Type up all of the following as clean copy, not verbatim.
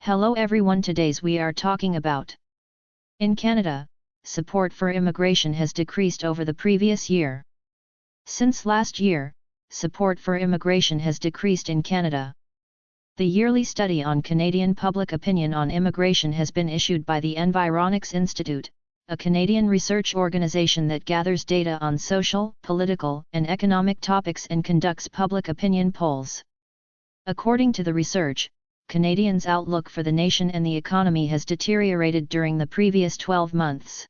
Hello everyone, today's we are talking about. In Canada, support for immigration has decreased over the previous year. Since last year, support for immigration has decreased in Canada. The yearly study on Canadian public opinion on immigration has been issued by the Environics Institute, a Canadian research organization that gathers data on social, political, and economic topics and conducts public opinion polls. According to the research, Canadians' outlook for the nation and the economy has deteriorated during the previous 12 months.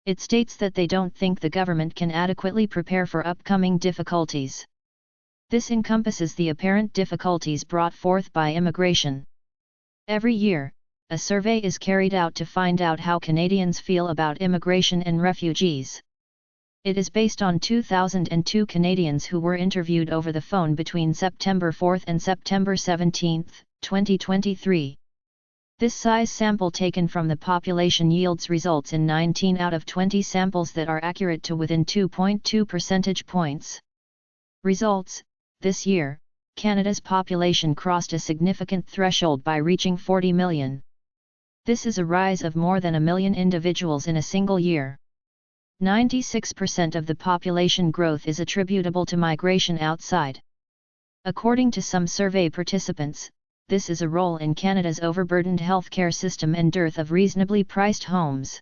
It states that they don't think the government can adequately prepare for upcoming difficulties. This encompasses the apparent difficulties brought forth by immigration. Every year, a survey is carried out to find out how Canadians feel about immigration and refugees. It is based on 2002 Canadians who were interviewed over the phone between September 4 and September 17, 2023. This size sample taken from the population yields results in 19 out of 20 samples that are accurate to within 2.2 percentage points. Results: this year, Canada's population crossed a significant threshold by reaching 40 million. This is a rise of more than a million individuals in a single year. 96% of the population growth is attributable to migration outside. According to some survey participants, this is a role in Canada's overburdened healthcare system and dearth of reasonably priced homes.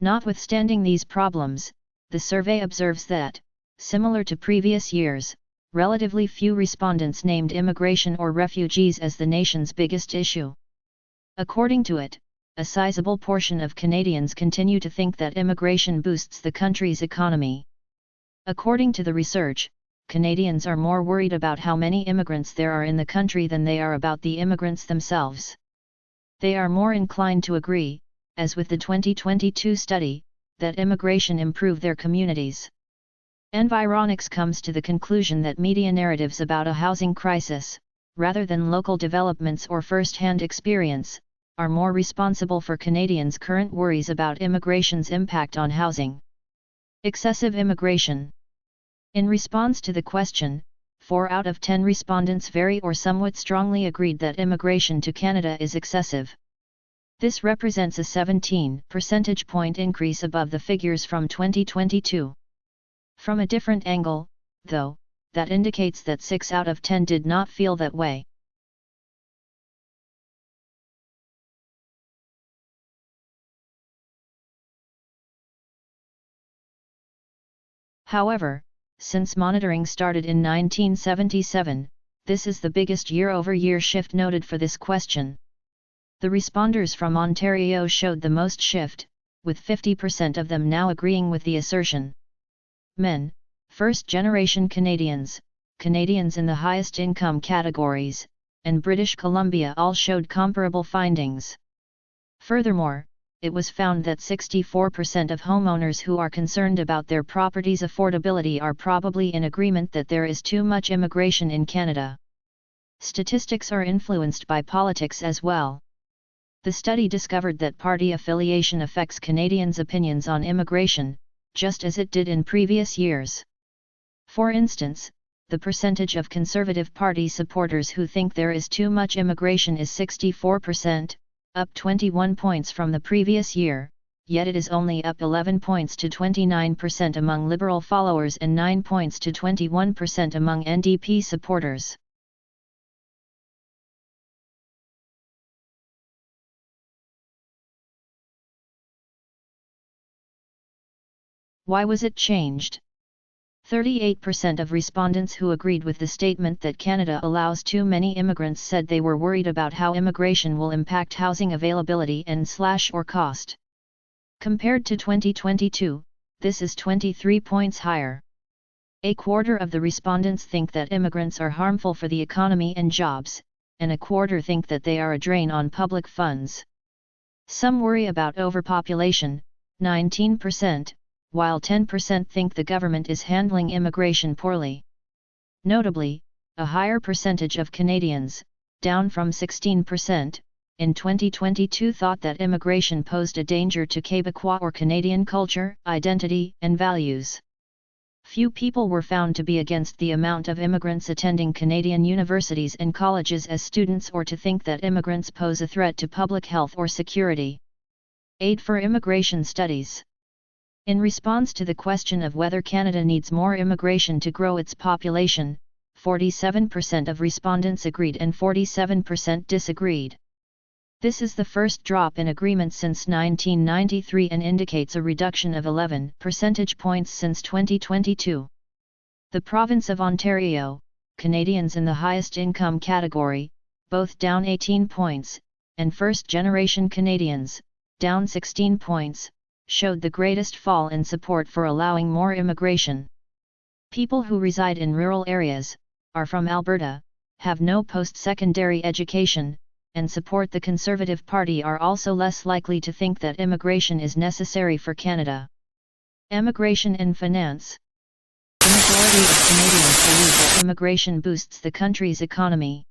Notwithstanding these problems, the survey observes that, similar to previous years, relatively few respondents named immigration or refugees as the nation's biggest issue. According to it, a sizable portion of Canadians continue to think that immigration boosts the country's economy. According to the research, Canadians are more worried about how many immigrants there are in the country than they are about the immigrants themselves. They are more inclined to agree, as with the 2022 study, that immigration improve their communities. Environics comes to the conclusion that media narratives about a housing crisis, rather than local developments or first-hand experience, are more responsible for Canadians' current worries about immigration's impact on housing. Excessive immigration. In response to the question, 4 out of 10 respondents very or somewhat strongly agreed that immigration to Canada is excessive. This represents a 17 percentage point increase above the figures from 2022. From a different angle, though, that indicates that 6 out of 10 did not feel that way. However, since monitoring started in 1977, this is the biggest year-over-year shift noted for this question. The responders from Ontario showed the most shift, with 50% of them now agreeing with the assertion. Men, first-generation Canadians, Canadians in the highest income categories, and British Columbia all showed comparable findings. Furthermore, it was found that 64% of homeowners who are concerned about their property's affordability are probably in agreement that there is too much immigration in Canada. Statistics are influenced by politics as well. The study discovered that party affiliation affects Canadians' opinions on immigration, just as it did in previous years. For instance, the percentage of Conservative Party supporters who think there is too much immigration is 64%, up 21 points from the previous year, yet it is only up 11 points to 29% among Liberal followers and 9 points to 21% among NDP supporters. Why was it changed? 38% of respondents who agreed with the statement that Canada allows too many immigrants said they were worried about how immigration will impact housing availability and/or cost. Compared to 2022, this is 23 points higher. A quarter of the respondents think that immigrants are harmful for the economy and jobs, and a quarter think that they are a drain on public funds. Some worry about overpopulation, 19%, while 10% think the government is handling immigration poorly. Notably, a higher percentage of Canadians, down from 16%, in 2022 thought that immigration posed a danger to Québécois or Canadian culture, identity, and values. Few people were found to be against the amount of immigrants attending Canadian universities and colleges as students or to think that immigrants pose a threat to public health or security. Aid for Immigration Studies. In response to the question of whether Canada needs more immigration to grow its population, 47% of respondents agreed and 47% disagreed. This is the first drop in agreement since 1993 and indicates a reduction of 11 percentage points since 2022. The province of Ontario, Canadians in the highest income category, both down 18 points, and first-generation Canadians, down 16 points, showed the greatest fall in support for allowing more immigration. People who reside in rural areas, are from Alberta, have no post-secondary education, and support the Conservative Party are also less likely to think that immigration is necessary for Canada. Immigration and finance. The majority of Canadians believe that immigration boosts the country's economy.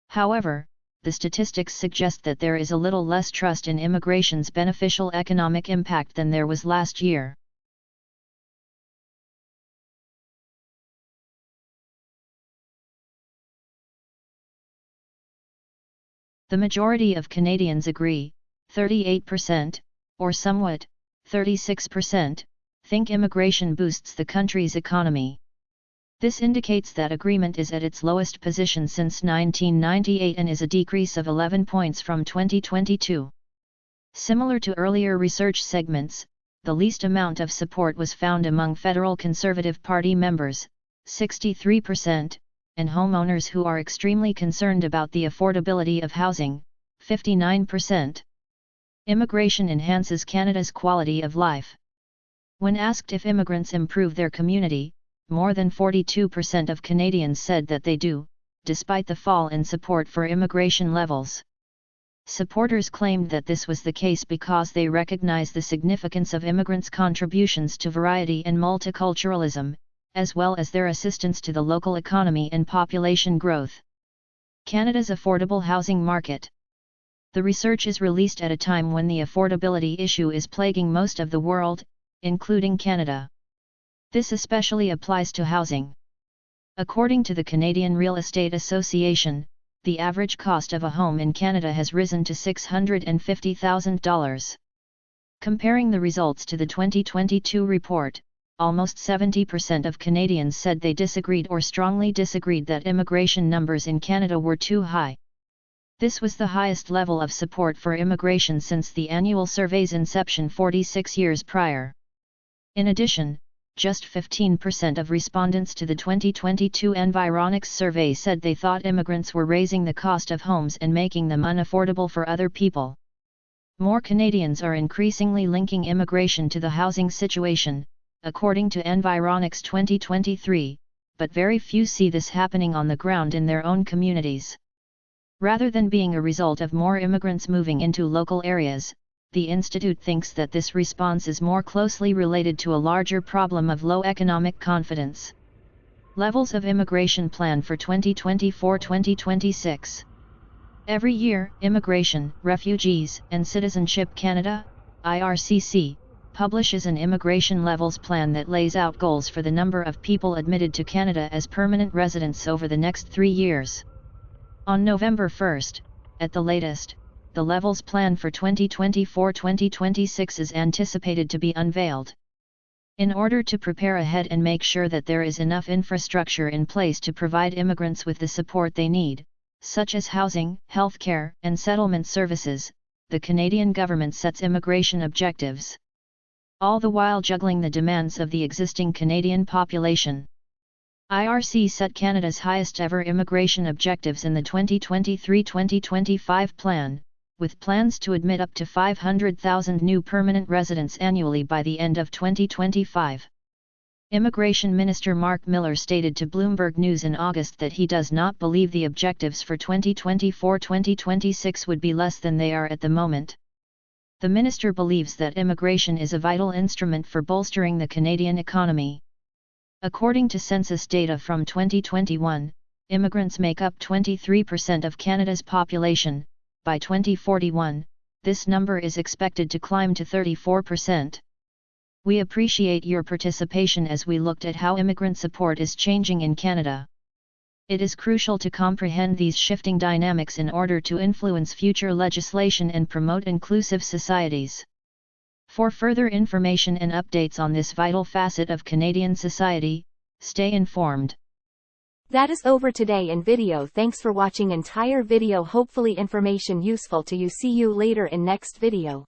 However, the statistics suggest that there is a little less trust in immigration's beneficial economic impact than there was last year. The majority of Canadians agree, 38%, or somewhat, 36%, think immigration boosts the country's economy. This indicates that agreement is at its lowest position since 1998 and is a decrease of 11 points from 2022. Similar to earlier research segments, the least amount of support was found among federal Conservative Party members, 63%, and homeowners who are extremely concerned about the affordability of housing, 59%. Immigration enhances Canada's quality of life. When asked if immigrants improve their community, more than 42% of Canadians said that they do, despite the fall in support for immigration levels. Supporters claimed that this was the case because they recognize the significance of immigrants' contributions to variety and multiculturalism, as well as their assistance to the local economy and population growth. Canada's affordable housing market. The research is released at a time when the affordability issue is plaguing most of the world, including Canada. This especially applies to housing. According to the Canadian Real Estate Association, the average cost of a home in Canada has risen to $650,000. Comparing the results to the 2022 report, almost 70% of Canadians said they disagreed or strongly disagreed that immigration numbers in Canada were too high. This was the highest level of support for immigration since the annual survey's inception 46 years prior. In addition, just 15% of respondents to the 2022 Environics survey said they thought immigrants were raising the cost of homes and making them unaffordable for other people. More Canadians are increasingly linking immigration to the housing situation, according to Environics 2023, but very few see this happening on the ground in their own communities. Rather than being a result of more immigrants moving into local areas, the Institute thinks that this response is more closely related to a larger problem of low economic confidence. Levels of immigration plan for 2024-2026. Every year, Immigration, Refugees and Citizenship Canada, IRCC, publishes an immigration levels plan that lays out goals for the number of people admitted to Canada as permanent residents over the next 3 years. On November 1, at the latest, the levels plan for 2024-2026 is anticipated to be unveiled. In order to prepare ahead and make sure that there is enough infrastructure in place to provide immigrants with the support they need, such as housing, healthcare, and settlement services, the Canadian government sets immigration objectives. All the while juggling the demands of the existing Canadian population. IRC set Canada's highest ever immigration objectives in the 2023-2025 plan, with plans to admit up to 500,000 new permanent residents annually by the end of 2025. Immigration Minister Mark Miller stated to Bloomberg News in August that he does not believe the objectives for 2024-2026 would be less than they are at the moment. The minister believes that immigration is a vital instrument for bolstering the Canadian economy. According to census data from 2021, immigrants make up 23% of Canada's population. By 2041, this number is expected to climb to 34%. We appreciate your participation as we looked at how immigrant support is changing in Canada. It is crucial to comprehend these shifting dynamics in order to influence future legislation and promote inclusive societies. For further information and updates on this vital facet of Canadian society, stay informed. That is over today in video. Thanks for watching entire video. Hopefully information useful to you. See you later in next video.